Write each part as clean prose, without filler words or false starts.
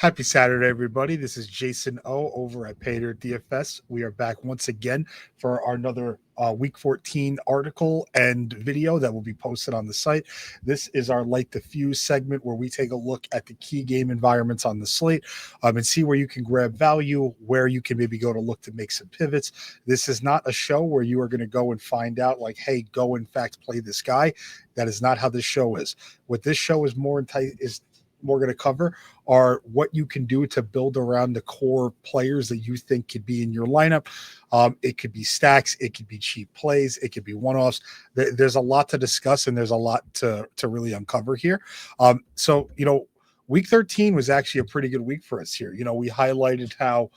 Happy Saturday, everybody. This is Jason O over at Paydirt DFS. We are back once again for our another Week 14 article and video that will be posted on the site. This is our Light the Fuse segment where we take a look at the key game environments on the slate and see where you can grab value, where you can maybe go to look to make some pivots. This is not a show where you are going to go and find out like, hey, go in fact play this guy. That is not how this show is. What this show is more going to cover are what you can do to build around the core players that you think could be in your lineup. It could be stacks, it could be cheap plays, it could be one-offs. There's a lot to discuss, and there's a lot to really uncover here. So Week 13 was actually a pretty good week for us here. We highlighted how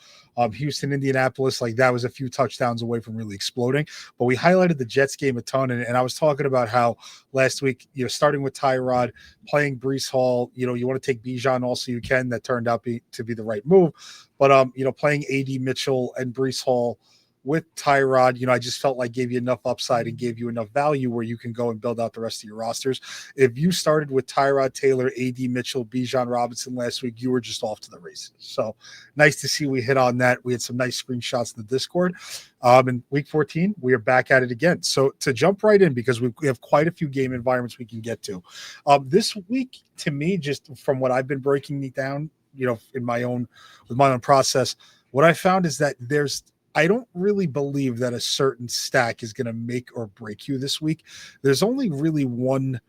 Houston, Indianapolis, like that was a few touchdowns away from really exploding. But we highlighted the Jets game a ton, and I was talking about how last week, starting with Tyrod, playing Breece Hall, you want to take Bijan also you can. That turned out to be the right move. But, playing A.D. Mitchell and Breece Hall with Tyrod, I just felt like gave you enough upside and gave you enough value where you can go and build out the rest of your rosters. If you started with Tyrod Taylor, A.D. Mitchell, Bijan Robinson last week, you were just off to the races. So nice to see we hit on that. We had some nice screenshots in the Discord. In Week 14, we are back at it again. So to jump right in, because we have quite a few game environments we can get to. This week, to me, just from what I've been breaking down, with my own process, what I found is that I don't really believe that a certain stack is going to make or break you this week. There's only really one.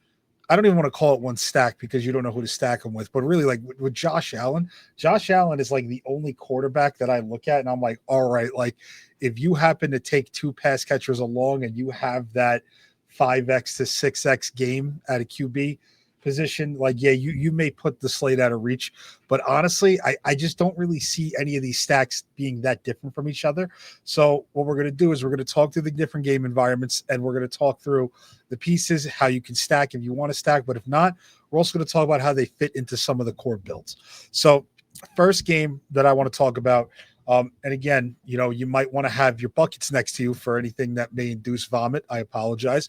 I don't even want to call it one stack because you don't know who to stack them with. But really, like with Josh Allen is like the only quarterback that I look at, and I'm like, all right, like if you happen to take two pass catchers along and you have that 5x to 6x game at a QB position, like, yeah, you may put the slate out of reach. But honestly, I just don't really see any of these stacks being that different from each other. So what we're going to do is we're going to talk through the different game environments, and we're going to talk through the pieces, how you can stack if you want to stack. But if not, we're also going to talk about how they fit into some of the core builds. So first game that I want to talk about, and again, you might want to have your buckets next to you for anything that may induce vomit. I apologize.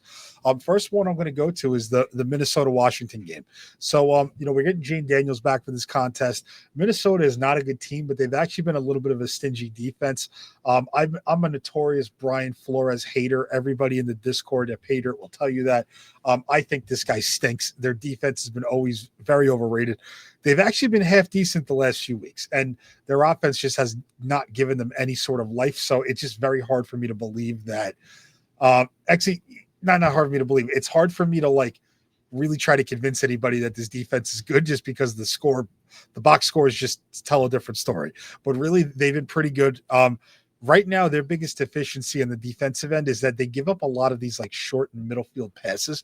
First one I'm going to go to is the Minnesota-Washington game. So, we're getting Jane Daniels back for this contest. Minnesota is not a good team, but they've actually been a little bit of a stingy defense. I'm a notorious Brian Flores hater. Everybody in the Discord at Paydirt will tell you that. I think this guy stinks. Their defense has been always very overrated. They've actually been half decent the last few weeks, and their offense just has not given them any sort of life. So it's just very hard for me to believe that. Actually, not hard for me to believe. It's hard for me to like really try to convince anybody that this defense is good just because the box scores just tell a different story. But really, they've been pretty good. Right now, their biggest deficiency in the defensive end is that they give up a lot of these like short and middle field passes.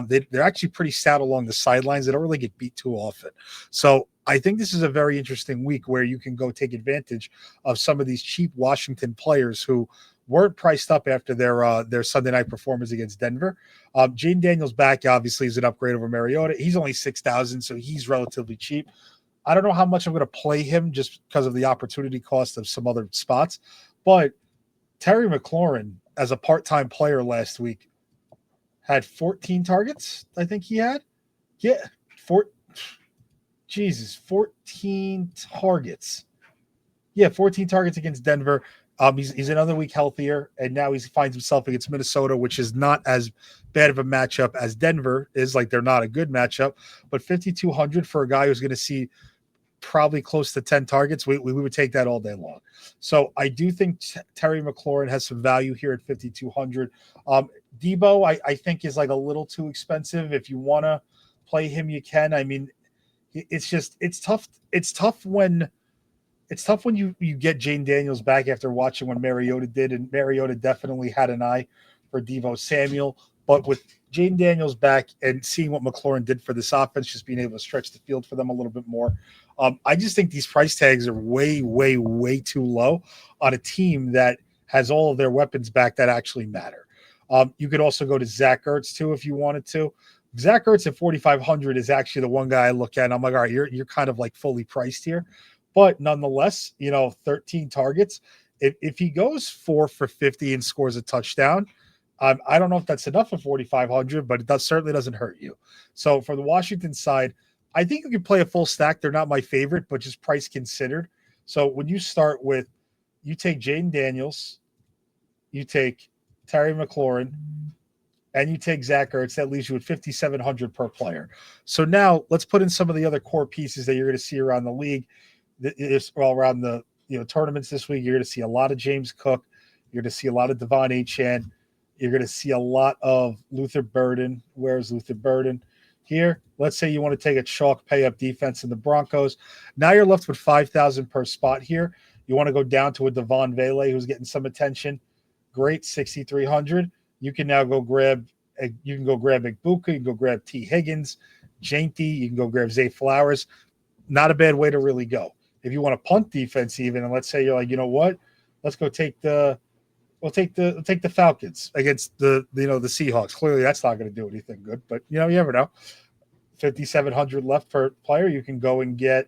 They're actually pretty stout along the sidelines. They don't really get beat too often. So I think this is a very interesting week where you can go take advantage of some of these cheap Washington players who weren't priced up after their Sunday night performance against Denver. Jane Daniels back obviously is an upgrade over Mariota. He's only 6,000, so he's relatively cheap. I don't know how much I'm going to play him just because of the opportunity cost of some other spots. But Terry McLaurin, as a part-time player last week, had 14 targets, I think he had. Yeah, 14 targets. Yeah, 14 targets against Denver. He's another week healthier, and now he finds himself against Minnesota, which is not as bad of a matchup as Denver is. Like, they're not a good matchup. But 5,200 for a guy who's going to see probably close to 10 targets, we would take that all day long. So I do think Terry McLaurin has some value here at 5,200. Debo, I think, is like a little too expensive. If you want to play him, you can. I mean, it's tough. It's tough when you get Jane Daniels back after watching what Mariota did, and Mariota definitely had an eye for Deebo Samuel. But with Jane Daniels back and seeing what McLaurin did for this offense, just being able to stretch the field for them a little bit more, I just think these price tags are way, way, way too low on a team that has all of their weapons back that actually matter. You could also go to Zach Ertz too if you wanted to. Zach Ertz at 4,500 is actually the one guy I look at and I'm like, all right, you're kind of like fully priced here. But nonetheless, 13 targets. If he goes 4 for 50 and scores a touchdown, I don't know if that's enough for 4,500, but it certainly doesn't hurt you. So for the Washington side, I think you can play a full stack. They're not my favorite, but just price considered. So when you start with, you take Jaden Daniels, you take Terry McLaurin, and you take Zach Ertz, that leaves you with 5,700 per player. So now let's put in some of the other core pieces that you're going to see around the league. Around the tournaments this week. You're going to see a lot of James Cook. You're going to see a lot of Devon Achane. You're going to see a lot of Luther Burden. Where's Luther Burden? Here, let's say you want to take a chalk pay up defense in the Broncos. Now you're left with 5,000 per spot here. You want to go down to a Devon Vele who's getting some attention. Great, 6,300. You can now go grab. You can go grab Igbuka. You can go grab T. Higgins, Jainty. You can go grab Zay Flowers. Not a bad way to really go. If you want to punt defense, even, and let's say you're like, you know what, let's go take the Falcons against the Seahawks. Clearly, that's not going to do anything good, but you never know. 5,700 left per player. You can go and get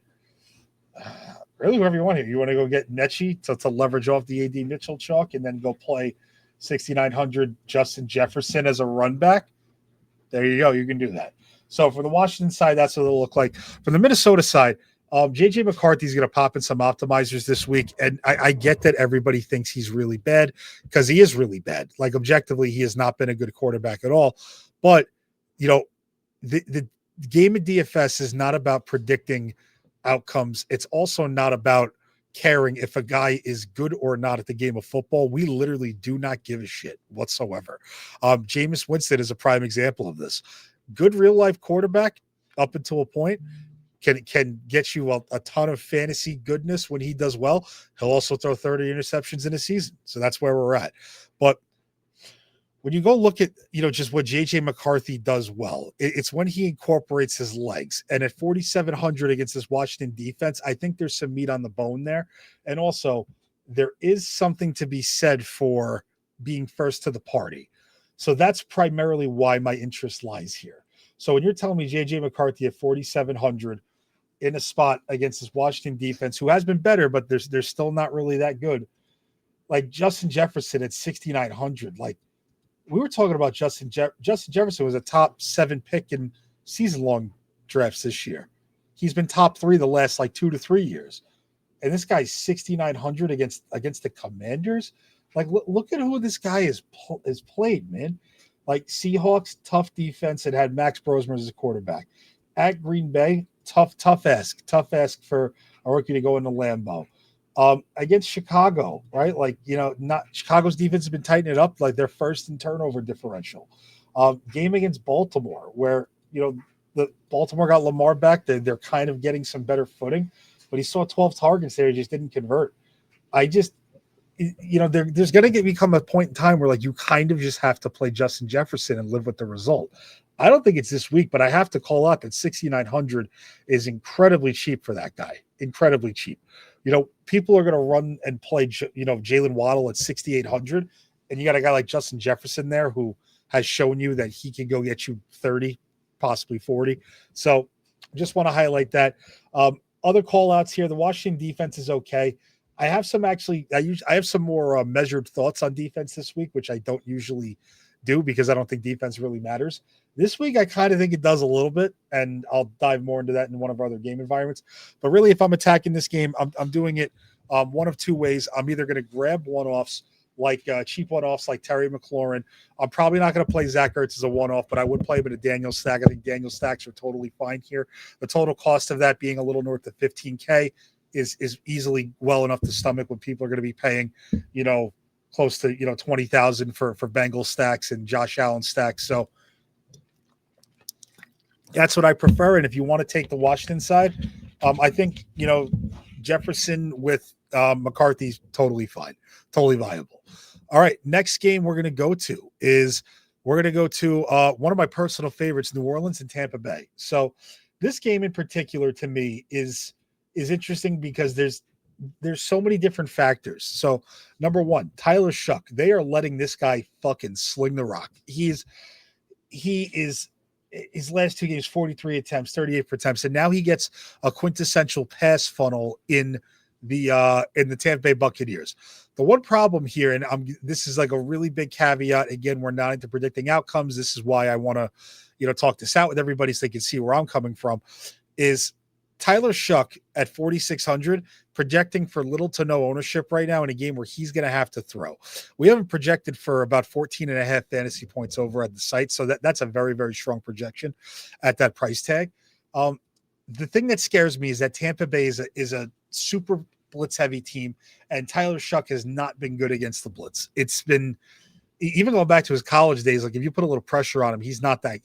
really whoever you want here. You want to go get Netchie to leverage off the AD Mitchell chalk, and then go play 6,900 Justin Jefferson as a run back. There you go. You can do that. So for the Washington side, that's what it'll look like. For the Minnesota side, J.J. McCarthy's going to pop in some optimizers this week, and I get that everybody thinks he's really bad because he is really bad. Like, objectively, he has not been a good quarterback at all. But, the game of DFS is not about predicting outcomes. It's also not about caring if a guy is good or not at the game of football. We literally do not give a shit whatsoever. Jameis Winston is a prime example of this. Good real-life quarterback up until a point. Can get you a ton of fantasy goodness when he does well. He'll also throw 30 interceptions in a season. So that's where we're at. But when you go look at, just what J.J. McCarthy does well, it's when he incorporates his legs. And at 4,700 against this Washington defense, I think there's some meat on the bone there. And also, there is something to be said for being first to the party. So that's primarily why my interest lies here. So when you're telling me J.J. McCarthy at 4,700 in a spot against this Washington defense, who has been better, but they're still not really that good. Like Justin Jefferson at 6,900. Like, we were talking about Justin Jefferson was a top 7 pick in season-long drafts this year. He's been top 3 the last 2 to 3 years. And this guy's 6,900 against the Commanders. Like, look at who this guy has played, man. Like, Seahawks, tough defense, and had Max Brosmer as a quarterback. At Green Bay, tough ask for a rookie to go into Lambeau. Against Chicago, right? Not Chicago's defense has been tightening it up. Like, they're first in turnover differential. Game against Baltimore, where the Baltimore got Lamar back. They're kind of getting some better footing, but he saw 12 targets there. He just didn't convert. There's going to become a point in time where you kind of just have to play Justin Jefferson and live with the result. I don't think it's this week, but I have to call out that 6,900 is incredibly cheap for that guy. Incredibly cheap. People are going to run and play, Jalen Waddle at 6,800, and you got a guy like Justin Jefferson there who has shown you that he can go get you 30, possibly 40. So just want to highlight that. Other call outs here. The Washington defense is okay. I have some I have some more measured thoughts on defense this week, which I don't usually do because I don't think defense really matters. This week, I kind of think it does a little bit, and I'll dive more into that in one of our other game environments. But really, if I'm attacking this game, I'm doing it one of two ways. I'm either going to grab one-offs, cheap one-offs like Terry McLaurin. I'm probably not going to play Zach Ertz as a one-off, but I would play him in a Daniel stack. I think Daniel stacks are totally fine here. The total cost of that being a little north of $15K is easily well enough to stomach when people are going to be paying, close to, 20,000 for Bengals stacks and Josh Allen stacks. So that's what I prefer. And if you want to take the Washington side, I think, Jefferson with McCarthy's totally fine, totally viable. All right. Next game we're going to go to is one of my personal favorites, New Orleans and Tampa Bay. So this game in particular to me is interesting because there's so many different factors. So number one, Tyler Shuck, they are letting this guy fucking sling the rock. He is his last 2 games, 43 attempts, 38 attempts. And now he gets a quintessential pass funnel in the Tampa Bay Buccaneers. The one problem here, and this is a really big caveat. Again, we're not into predicting outcomes. This is why I want to, talk this out with everybody so they can see where I'm coming from. is Tyler Shuck at 4,600 projecting for little to no ownership right now in a game where he's going to have to throw. We haven't projected for about 14 and a half fantasy points over at the site. So that's a very, very strong projection at that price tag. The thing that scares me is that Tampa Bay is a super blitz heavy team, and Tyler Shuck has not been good against the blitz. It's been, even going back to his college days, like if you put a little pressure on him, he's not that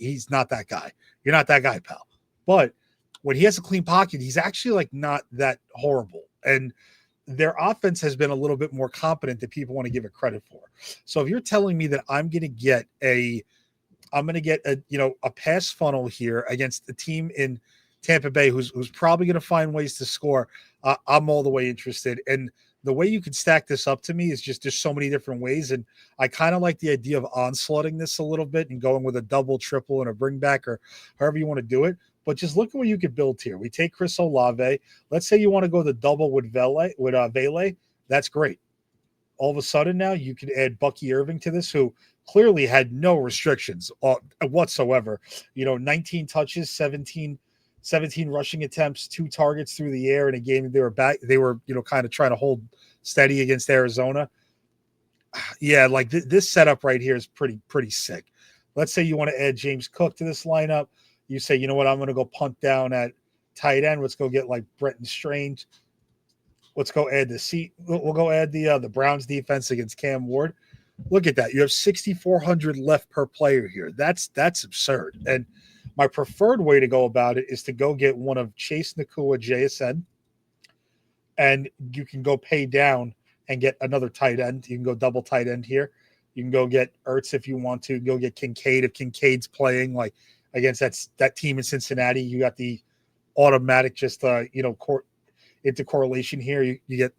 guy. You're not that guy, pal. But when he has a clean pocket, he's actually like not that horrible. And their offense has been a little bit more competent than people want to give it credit for. So if you're telling me that I'm going to get a pass funnel here against the team in Tampa Bay who's probably going to find ways to score, I'm all the way interested. And the way you can stack this up to me is just there's so many different ways. And I kind of like the idea of onslaughting this a little bit and going with a double, triple, and a bring back, or however you want to do it. But just look at what you could build here. We take Chris Olave. Let's say you want to go the double with Vele. That's great. All of a sudden now you can add Bucky Irving to this, who clearly had no restrictions whatsoever. 19 touches, 17 rushing attempts, 2 targets through the air in a game they were back. They were, kind of trying to hold steady against Arizona. Yeah, like this setup right here is pretty sick. Let's say you want to add James Cook to this lineup. You say, you know what, I'm going to go punt down at tight end. Let's go get like Brenton Strange. Let's go add we'll go add the Browns defense against Cam Ward. Look at that. You have 6,400 left per player here. That's absurd. And my preferred way to go about it is to go get one of Chase Nakua, JSN, and you can go pay down and get another tight end. You can go double tight end here. You can go get Ertz if you want to. Go get Kincaid if Kincaid's playing like against that team in Cincinnati. You got the automatic into correlation here. You get,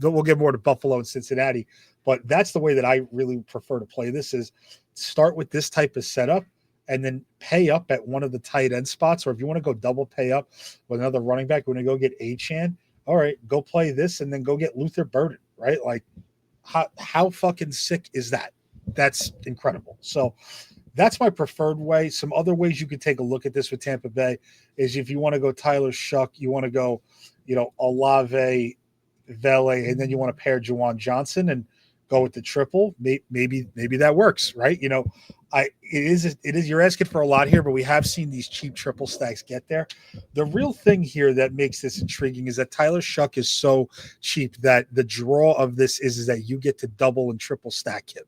we'll get more to Buffalo and Cincinnati, but that's the way that I really prefer to play this, is start with this type of setup and then pay up at one of the tight end spots. Or if you want to go double pay up with another running back, when you go get Achane, all right, go play this and then go get Luther Burden, right? Like how fucking sick is that? That's incredible. So that's my preferred way. Some other ways you could take a look at this with Tampa Bay is if you want to go Tyler Shuck, you want to go, Olave, Vele, and then you want to pair Juwan Johnson and go with the triple. Maybe that works, right? It is you're asking for a lot here, but we have seen these cheap triple stacks get there. The real thing here that makes this intriguing is that Tyler Shuck is so cheap that the draw of this is that you get to double and triple stack him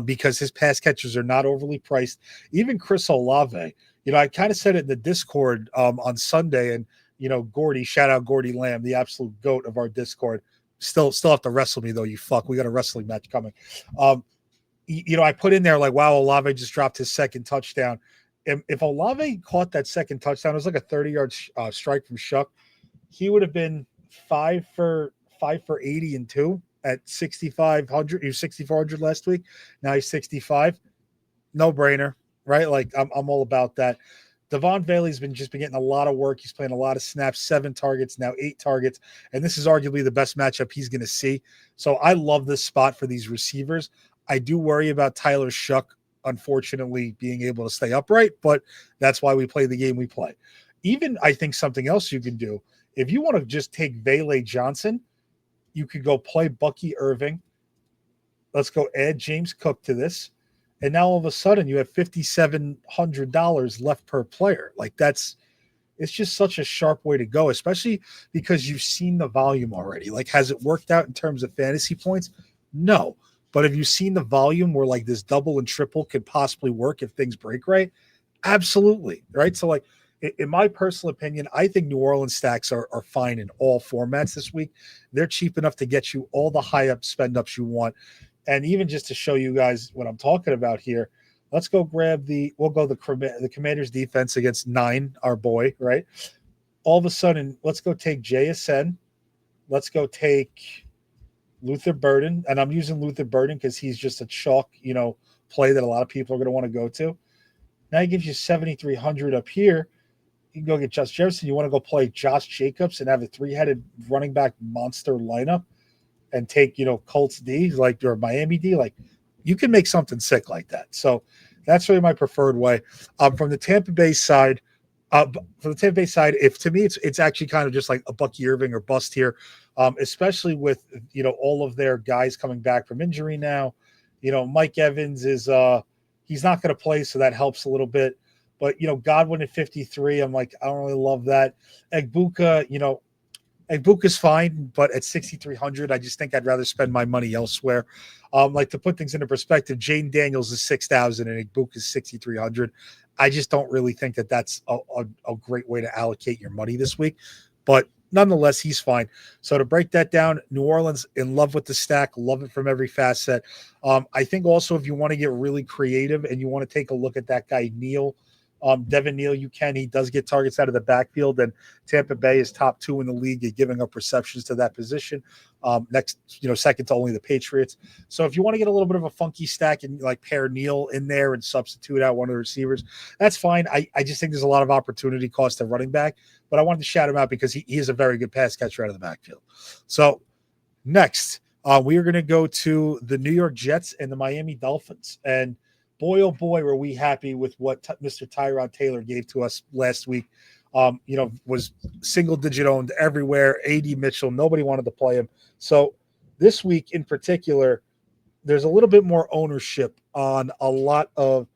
because his pass catchers are not overly priced. Even Chris Olave, I kind of said it in the Discord on Sunday, and Gordy, shout out Gordy Lamb, the absolute goat of our Discord. Still have to wrestle me though, you fuck. We got a wrestling match coming. I put in there like, wow, Olave just dropped his second touchdown. If Olave caught that second touchdown, it was like a 30-yard strike from Shuck. He would have been 5 for 80 and 2 at 6,500. He was 6,400 last week. Now he's 65. No brainer, right? Like I'm all about that. Devon Bailey's been getting a lot of work. He's playing a lot of snaps, 7 targets, now 8 targets. And this is arguably the best matchup he's going to see. So I love this spot for these receivers. I do worry about Tyler Shuck, unfortunately, being able to stay upright, but that's why we play the game we play. Even I think something else you can do, if you want to just take Vele Johnson, you could go play Bucky Irving. Let's go add James Cook to this. And now all of a sudden you have $5,700 left per player. Like it's just such a sharp way to go, especially because you've seen the volume already. Like, has it worked out in terms of fantasy points? No. But have you seen the volume where like this double and triple could possibly work if things break right? Absolutely. Right. So like in my personal opinion, I think New Orleans stacks are fine in all formats this week. They're cheap enough to get you all the high up spend ups you want. And even just to show you guys what I'm talking about here, let's go grab we'll go the Commanders defense against 9, our boy, right? All of a sudden, let's go take JSN. Let's go take Luther Burden. And I'm using Luther Burden because he's just a chalk, play that a lot of people are going to want to go to. Now he gives you 7,300 up here. You can go get Josh Jefferson. You want to go play Josh Jacobs and have a 3-headed running back monster lineup and take, Colts D, like, or Miami D, like, you can make something sick like that. So that's really my preferred way. From the Tampa Bay side, For the Tampa Bay side, if to me it's actually kind of just like a Bucky Irving or bust here, especially with all of their guys coming back from injury now. Mike Evans is he's not going to play, so that helps a little bit. But Godwin at 53, I'm like, I don't really love that. Egbuka, Egbuka's fine, but at 6,300, I just think I'd rather spend my money elsewhere. Like to put things into perspective, Jane Daniels is 6,000 and Egbuka is 6,300. I just don't really think that that's a great way to allocate your money this week. But nonetheless, he's fine. So to break that down, New Orleans in love with the stack, love it from every facet. I think also if you want to get really creative and you want to take a look at that guy, Neal, Devin Neal, you can. He does get targets out of the backfield, and Tampa Bay is top 2 in the league at giving up receptions to that position. Next, second to only the Patriots. So if you want to get a little bit of a funky stack and like pair Neal in there and substitute out one of the receivers, that's fine. I just think there's a lot of opportunity cost at running back, but I wanted to shout him out because he is a very good pass catcher out of the backfield. So next, we are going to go to the New York Jets and the Miami Dolphins. And boy, oh boy, were we happy with what Mr. Tyrod Taylor gave to us last week. Was single-digit owned everywhere. A.D. Mitchell, nobody wanted to play him. So this week in particular, there's a little bit more ownership on a lot of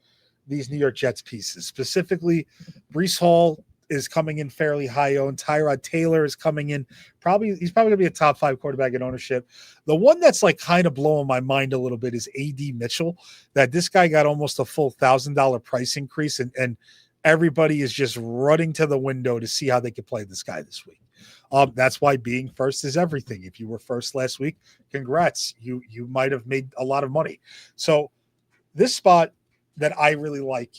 these New York Jets pieces. Specifically, Breece Hall is coming in fairly high owned. Tyrod Taylor is coming in. He's probably going to be a top 5 quarterback in ownership. The one that's like kind of blowing my mind a little bit is A.D. Mitchell, that this guy got almost a full $1,000 price increase, and everybody is just running to the window to see how they can play this guy this week. That's why being first is everything. If you were first last week, congrats. You might have made a lot of money. So this spot that I really like,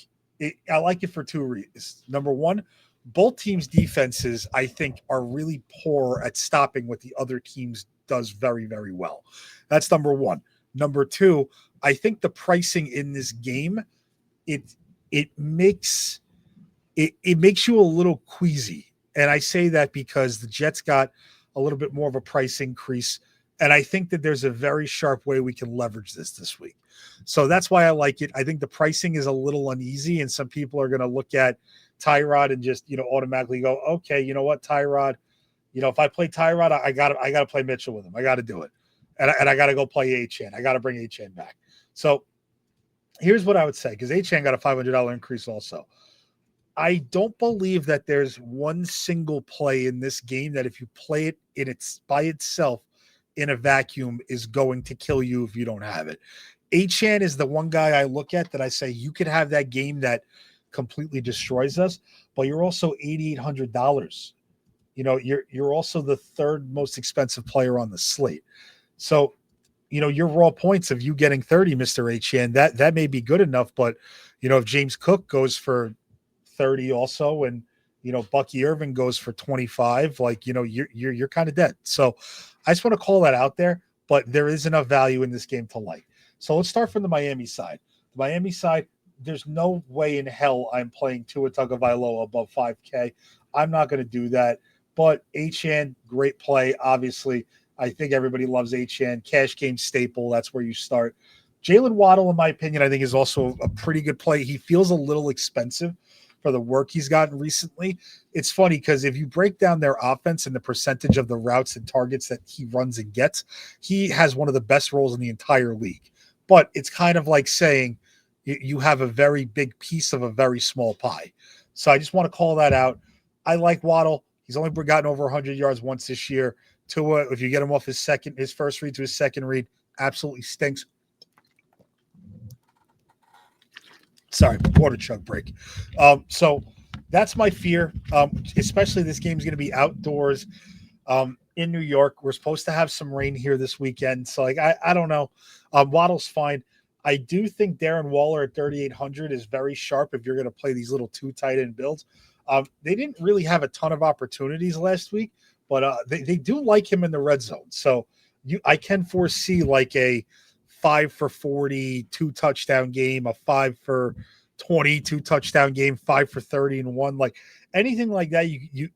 I like it for 2 reasons. Number one, both teams' defenses, I think, are really poor at stopping what the other teams does very, very well. That's number one. Number two, I think the pricing in this game, it makes you a little queasy. And I say that because the Jets got a little bit more of a price increase. And I think that there's a very sharp way we can leverage this week. So that's why I like it. I think the pricing is a little uneasy, and some people are going to look at Tyrod and just, automatically go, okay, you know what, Tyrod, if I play Tyrod, I got to play Mitchell with him. I got to do it. And I got to go play Achane. I got to bring Achane back. So here's what I would say, because Achane got a $500 increase also. I don't believe that there's one single play in this game that if you play it by itself in a vacuum is going to kill you if you don't have it. Achane is the one guy I look at that I say you could have that game that completely destroys us, but you're also $8,800. You're also the 3rd most expensive player on the slate. So, your raw points of you getting 30, Mr. Achane, that may be good enough, but if James Cook goes for 30 also, and Bucky Irving goes for 25, like you're kind of dead. So I just want to call that out there, but there is enough value in this game to like. So let's start from the Miami side. The Miami side, there's no way in hell I'm playing Tua Tagovailoa above 5K. I'm not going to do that. But Achane, great play. Obviously, I think everybody loves Achane. Cash game staple. That's where you start. Jalen Waddle, in my opinion, I think is also a pretty good play. He feels a little expensive for the work he's gotten recently. It's funny because if you break down their offense and the percentage of the routes and targets that he runs and gets, he has one of the best roles in the entire league. But it's kind of like saying you have a very big piece of a very small pie. So I just want to call that out. I like Waddle. He's only gotten over 100 yards once this year. Tua, if you get him off his first read to his second read, absolutely stinks. Sorry, water chug break. So that's my fear, especially this game's going to be outdoors in New York. We're supposed to have some rain here this weekend. So, I don't know. Waddle's fine. I do think Darren Waller at 3,800 is very sharp if you're going to play these little 2 tight end builds. They didn't really have a ton of opportunities last week, but they do like him in the red zone. So I can foresee like a 5 for 40, 2 touchdown game, a 5 for 20, 2 touchdown game, 5 for 30 and 1. Like anything like that,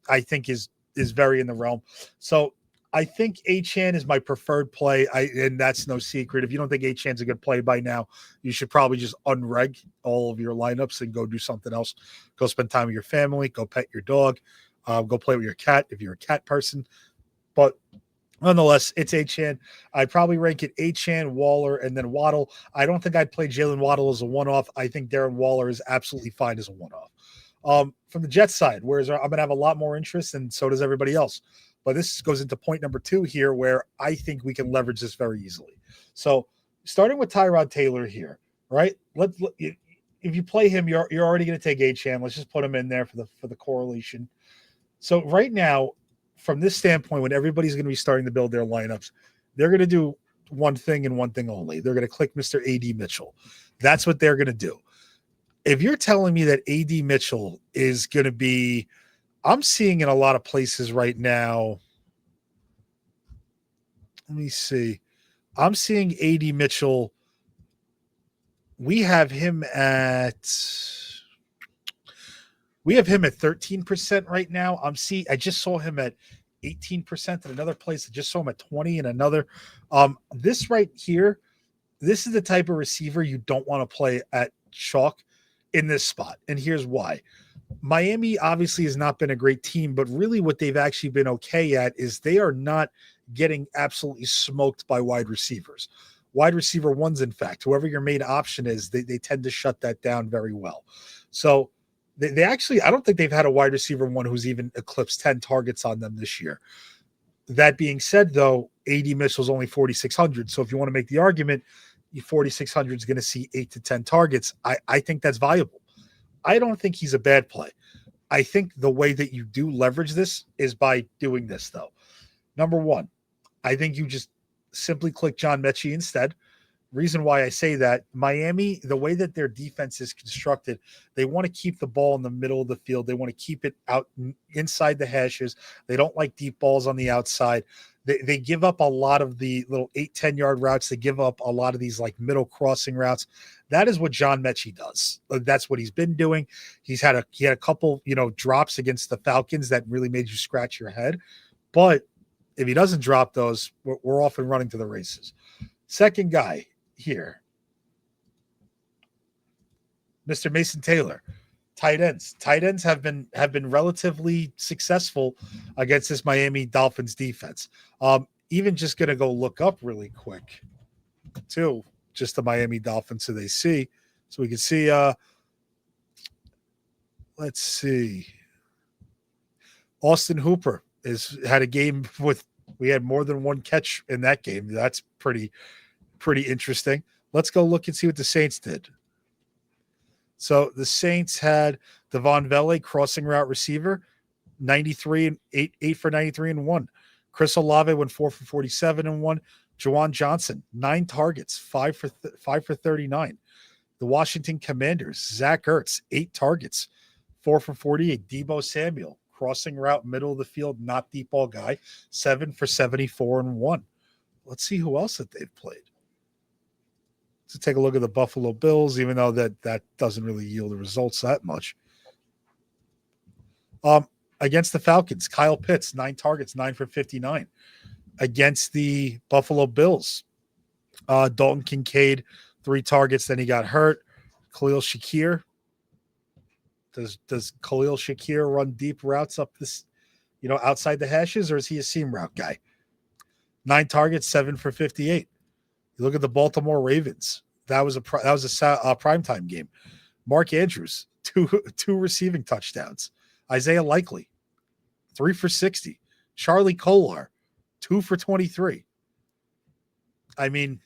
I think is very in the realm. So I think Achane is my preferred play. And that's no secret. If you don't think Achane's a good play by now, you should probably just unreg all of your lineups and go do something else. Go spend time with your family. Go pet your dog. Go play with your cat if you're a cat person. But nonetheless, it's Achane. I'd probably rank it Achane, Waller, and then Waddle. I don't think I'd play Jalen Waddle as a one-off. I think Darren Waller is absolutely fine as a one-off. From the Jets side, whereas I'm going to have a lot more interest, and so does everybody else. But this goes into point number 2 here, where I think we can leverage this very easily. So, starting with Tyrod Taylor here, right? If you play him, you're already going to take Achane. Let's just put him in there for the correlation. So right now, from this standpoint, when everybody's going to be starting to build their lineups, they're going to do one thing and one thing only. They're going to click Mr. A.D. Mitchell. That's what they're going to do. If you're telling me that A.D. Mitchell is going to be, I'm seeing in a lot of places right now. Let me see. I'm seeing A.D. Mitchell. We have him at 13% right now. I just saw him at 18% in another place. I just saw him at 20 in another. This right here, this is the type of receiver you don't want to play at chalk in this spot. And here's why. Miami obviously has not been a great team, but really what they've actually been okay at is they are not getting absolutely smoked by wide receivers. Wide receiver ones, in fact, whoever your main option is, they tend to shut that down very well. So they actually, I don't think they've had a wide receiver one who's even eclipsed 10 targets on them this year. That being said, though, A.D. Mitchell's only 4,600. So if you want to make the argument, 4,600 is going to see 8 to 10 targets. I think that's viable. I don't think he's a bad play. I think the way that you do leverage this is by doing this, though. Number one, I think you just simply click John Mechie instead. Reason why I say that, Miami, the way that their defense is constructed, they want to keep the ball in the middle of the field. They want to keep it out inside the hashes. They don't like deep balls on the outside. They give up a lot of the little 8-10 yard routes. They give up a lot of these like middle crossing routes. That is what John Mechie does. That's what he's been doing. He had a couple, drops against the Falcons that really made you scratch your head. But if he doesn't drop those, we're off and running to the races. Second guy here, Mr. Mason Taylor. Tight ends have been relatively successful against this Miami Dolphins defense. Even just going to go look up really quick too, just the Miami Dolphins so they see, so we can see. Let's see. Austin Hooper had a game we had more than one catch in that game. That's pretty interesting. Let's go look and see what the Saints did. So the Saints had Devon Vele, crossing route receiver, 93 and 8 for 93 and 1. Chris Olave went 4 for 47 and 1. Juwan Johnson, 9 targets, 5 for 39. The Washington Commanders, Zach Ertz, 8 targets, 4 for 48. Deebo Samuel, crossing route, middle of the field, not deep ball guy, 7 for 74 and 1. Let's see who else that they've played. To take a look at the Buffalo Bills, even though that doesn't really yield the results that much. Against the Falcons, Kyle Pitts, 9 targets, 9 for 59. Against the Buffalo Bills, Dalton Kincaid, 3 targets, then he got hurt. Khalil Shakir. Does Khalil Shakir run deep routes up this, outside the hashes, or is he a seam route guy? 9 targets, 7 for 58. You look at the Baltimore Ravens. That was a primetime game. Mark Andrews, two receiving touchdowns. Isaiah Likely, 3 for 60. Charlie Kolar, 2 for 23. I mean,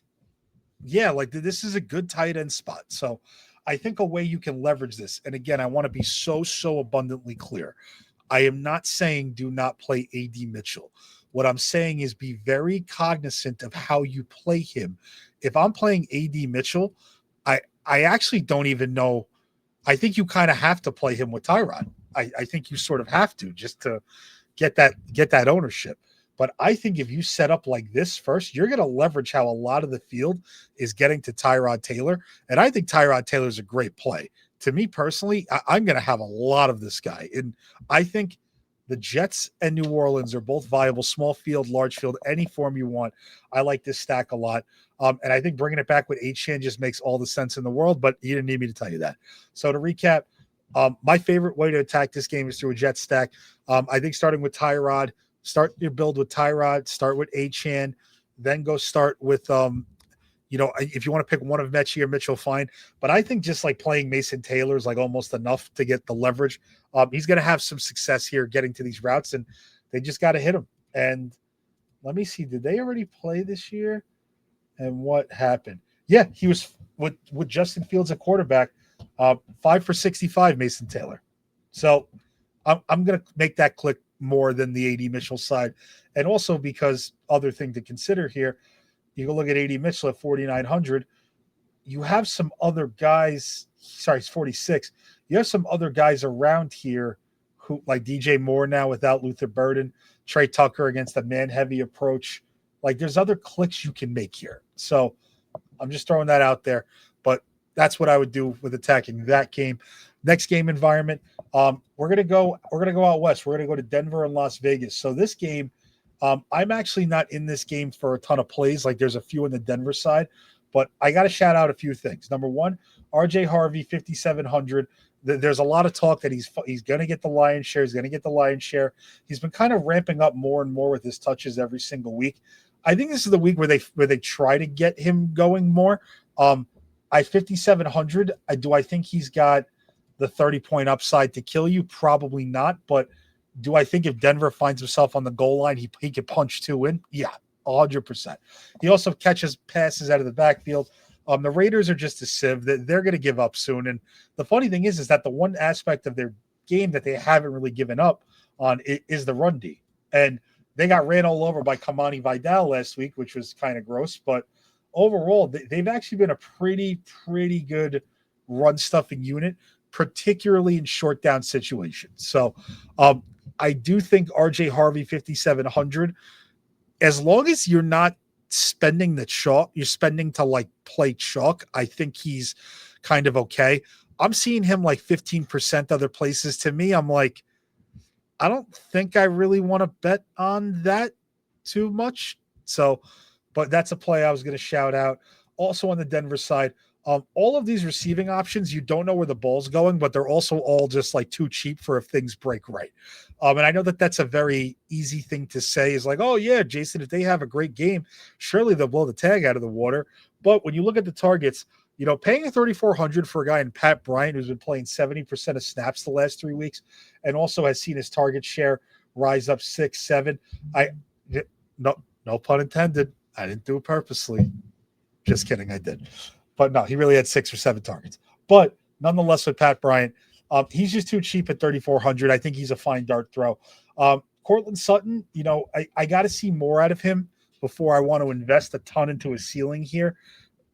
yeah, like this is a good tight end spot. So I think a way you can leverage this, and again, I want to be so abundantly clear. I am not saying do not play A.D. Mitchell. What I'm saying is be very cognizant of how you play him. If I'm playing A.D. Mitchell, I actually don't even know. I think you kind of have to play him with Tyrod. I think you sort of have to just to get that ownership. But I think if you set up like this first, you're going to leverage how a lot of the field is getting to Tyrod Taylor. And I think Tyrod Taylor is a great play. To me personally, I'm going to have a lot of this guy. And I think The Jets and New Orleans are both viable, small field, large field, any form you want. I like this stack a lot. And I think bringing it back with Achane just makes all the sense in the world, but you didn't need me to tell you that. So to recap, my favorite way to attack this game is through a Jet stack. I think starting with Tyrod, start your build with Tyrod, start with Achane, then go start with if you want to pick one of Mechie or Mitchell, fine. But I think just like playing Mason Taylor is like almost enough to get the leverage. He's going to have some success here getting to these routes, and they just got to hit him. And let me see, did they already play this year? And what happened? Yeah, he was with Justin Fields at quarterback, 5 for 65, Mason Taylor. So I'm going to make that click more than the AD Mitchell side. And also because other thing to consider here, you go look at AD Mitchell at 4,900. You have some other guys. Sorry, it's 46. You have some other guys around here who, like DJ Moore now without Luther Burden, Trey Tucker against the man-heavy approach. Like, there's other clicks you can make here. So I'm just throwing that out there. But that's what I would do with attacking that game. Next game environment. We're gonna go out west. We're gonna go to Denver and Las Vegas. So this game. I'm actually not in this game for a ton of plays. Like there's a few in the Denver side, but I got to shout out a few things. Number one, RJ Harvey, 5,700. There's a lot of talk that he's going to get the lion's share. He's going to get the lion's share. He's been kind of ramping up more and more with his touches every single week. I think this is the week where they try to get him going more. I 5,700. Do I think he's got the 30-point upside to kill you? Probably not, but do I think if Denver finds himself on the goal line, he could punch two in? Yeah, 100%. He also catches passes out of the backfield. The Raiders are just a sieve. They're going to give up soon. And the funny thing is that the one aspect of their game that they haven't really given up on is the run D. And they got ran all over by Kamani Vidal last week, which was kind of gross. But overall, they've actually been a pretty good run-stuffing unit, particularly in short down situations. So I do think RJ Harvey 5,700, as long as you're not spending the chalk, you're spending to like play chalk, I think he's kind of okay. I'm seeing him like 15% other places. To me, I'm like, I don't think I really want to bet on that too much. So, but that's a play I was going to shout out. Also on the Denver side, all of these receiving options, you don't know where the ball's going, but they're also all just like too cheap for if things break right. And I know that that's a very easy thing to say is like, oh yeah, Jason, if they have a great game, surely they'll blow the tag out of the water. But when you look at the targets, paying a 3,400 for a guy in Pat Bryant, who's been playing 70% of snaps the last 3 weeks, and also has seen his target share rise up 6, 7. No pun intended. I didn't do it purposely. Just kidding. I did. But no, he really had 6 or 7 targets. But nonetheless, with Pat Bryant, he's just too cheap at 3,400. I think he's a fine dart throw. Cortland Sutton, I got to see more out of him before I want to invest a ton into his ceiling here.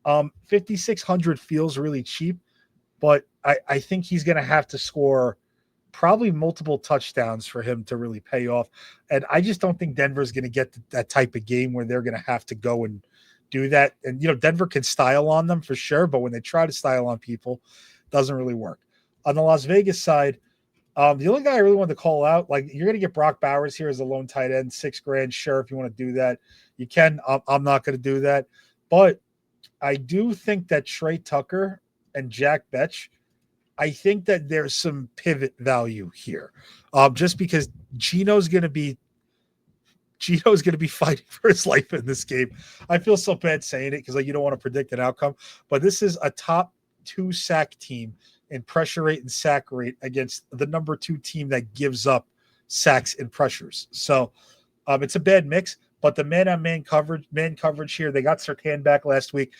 5,600 feels really cheap, but I think he's going to have to score probably multiple touchdowns for him to really pay off. And I just don't think Denver's going to get that type of game where they're going to have to go and do that. And, Denver can style on them for sure, but when they try to style on people, it doesn't really work. On the Las Vegas side, the only guy I really wanted to call out, like you're going to get Brock Bowers here as a lone tight end, $6,000. Sure, if you want to do that, you can. I'm not going to do that. But I do think that Trey Tucker and Jack Betch, I think that there's some pivot value here. Just because Gino's going to be fighting for his life in this game. I feel so bad saying it because you don't want to predict an outcome, but this is a top 2 sack team in pressure rate and sack rate against the number 2 team that gives up sacks and pressures. So it's a bad mix, but the man-on-man coverage here, they got Surtain back last week.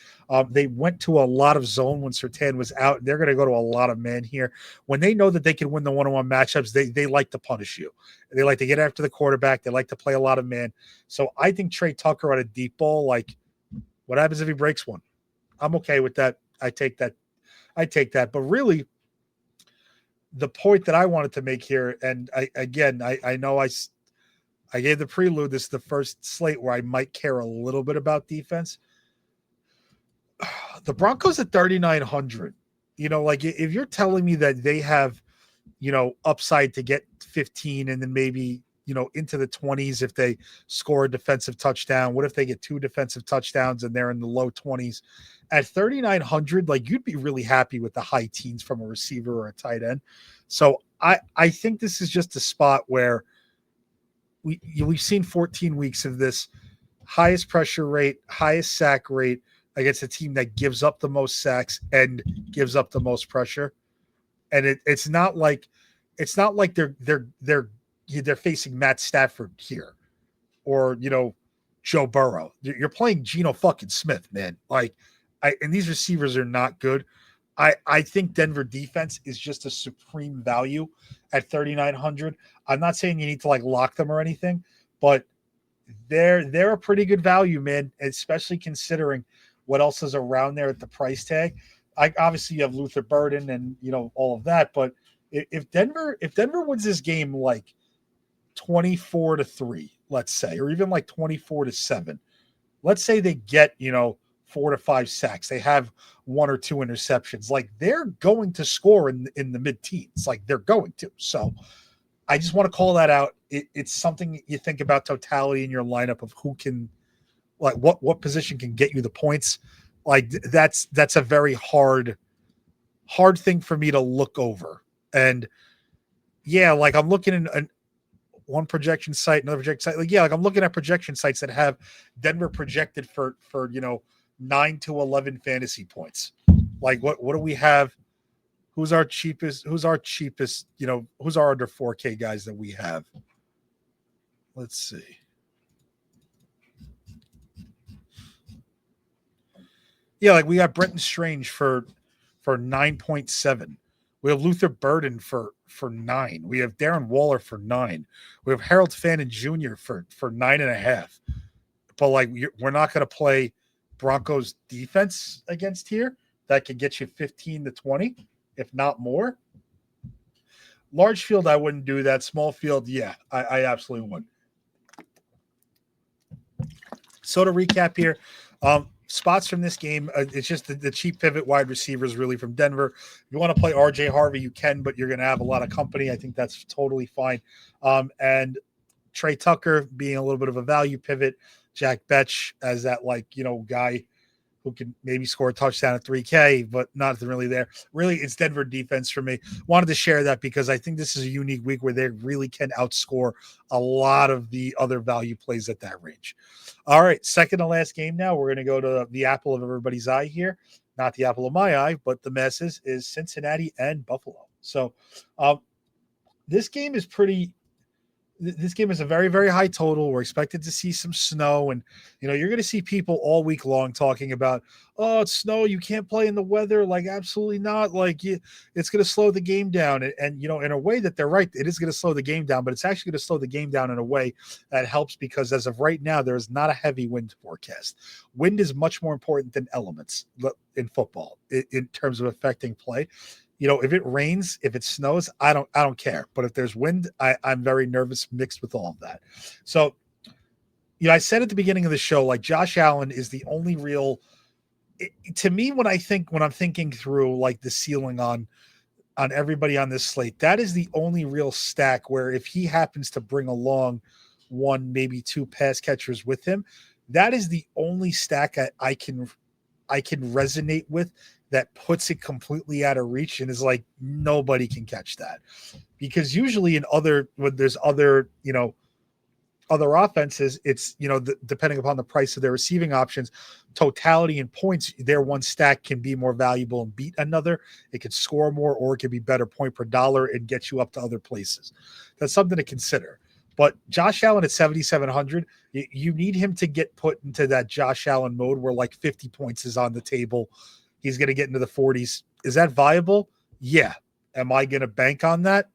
They went to a lot of zone when Surtain was out. They're going to go to a lot of man here. When they know that they can win the one-on-one matchups, they like to punish you. They like to get after the quarterback. They like to play a lot of man. So I think Trey Tucker on a deep ball, like what happens if he breaks one? I'm okay with that. I take that. But really, the point that I wanted to make here, and I know I gave the prelude. This is the first slate where I might care a little bit about defense. The Broncos at 3,900. If you're telling me that they have upside to get 15 and then maybe, into the 20s if they score a defensive touchdown. What if they get 2 defensive touchdowns and they're in the low 20s? At 3,900, like you'd be really happy with the high teens from a receiver or a tight end. So I think this is just a spot where we've seen 14 weeks of this highest pressure rate, highest sack rate against a team that gives up the most sacks and gives up the most pressure. And it's not like they're facing Matt Stafford here or Joe Burrow. You're playing Geno fucking Smith, man. And these receivers are not good. I think Denver defense is just a supreme value at 3,900. I'm not saying you need to lock them or anything, but they're a pretty good value, man, especially considering what else is around there at the price tag. Obviously you have Luther Burden and all of that, but if Denver wins this game 24-3, let's say, or even 24-7, let's say they get 4 to 5 sacks, they have 1 or 2 interceptions, they're going to score in the mid-teens, they're going to. So I just want to call that out. It's something you think about totality in your lineup of who can, what position can get you the points. That's a very hard thing for me to look over. And yeah, I'm looking in one projection site, another projection site. I'm looking at projection sites that have Denver projected for 9 to 11 fantasy points. What do we have? Who's our cheapest, who's our under 4K guys that we have? Let's see. Yeah, we got Brenton Strange for 9.7. We have Luther Burden for 9. We have Darren Waller for 9. We have Harold Fannin Jr. for 9.5. But we're not going to play Broncos defense against here. That could get you 15 to 20, if not more. Large field, I wouldn't do that. Small field, yeah, I absolutely would. So to recap here, spots from this game, it's just the cheap pivot wide receivers really from Denver. If you want to play RJ Harvey, you can, but you're going to have a lot of company. I think that's totally fine. And Trey Tucker being a little bit of a value pivot, Jack Betch as that guy who can maybe score a touchdown at 3K, but not really there. Really, it's Denver defense for me. Wanted to share that because I think this is a unique week where they really can outscore a lot of the other value plays at that range. All right, second to last game now. We're going to go to the apple of everybody's eye here. Not the apple of my eye, but the masses is Cincinnati and Buffalo. So this game is a very, very high total. We're expected to see some snow, and you're going to see people all week long talking about, oh, it's snow, you can't play in the weather. Absolutely not. It's going to slow the game down. And in a way that they're right, it is going to slow the game down, but it's actually going to slow the game down in a way that helps because as of right now, there is not a heavy wind forecast. Wind is much more important than elements in football in terms of affecting play. If it rains, if it snows, I don't care. But if there's wind, I'm very nervous mixed with all of that. So, I said at the beginning of the show, Josh Allen is the only real, to me, when I'm thinking through the ceiling on everybody on this slate, that is the only real stack where if he happens to bring along 1, maybe 2 pass catchers with him, that is the only stack I can resonate with that puts it completely out of reach and is nobody can catch that. Because usually when there's other offenses, it's, depending upon the price of their receiving options, totality and points, their one stack can be more valuable and beat another. It could score more, or it could be better point per dollar and get you up to other places. That's something to consider. But Josh Allen at 7,700, you need him to get put into that Josh Allen mode where 50 points is on the table. He's going to get into the 40s. Is that viable? Yeah. Am I going to bank on that?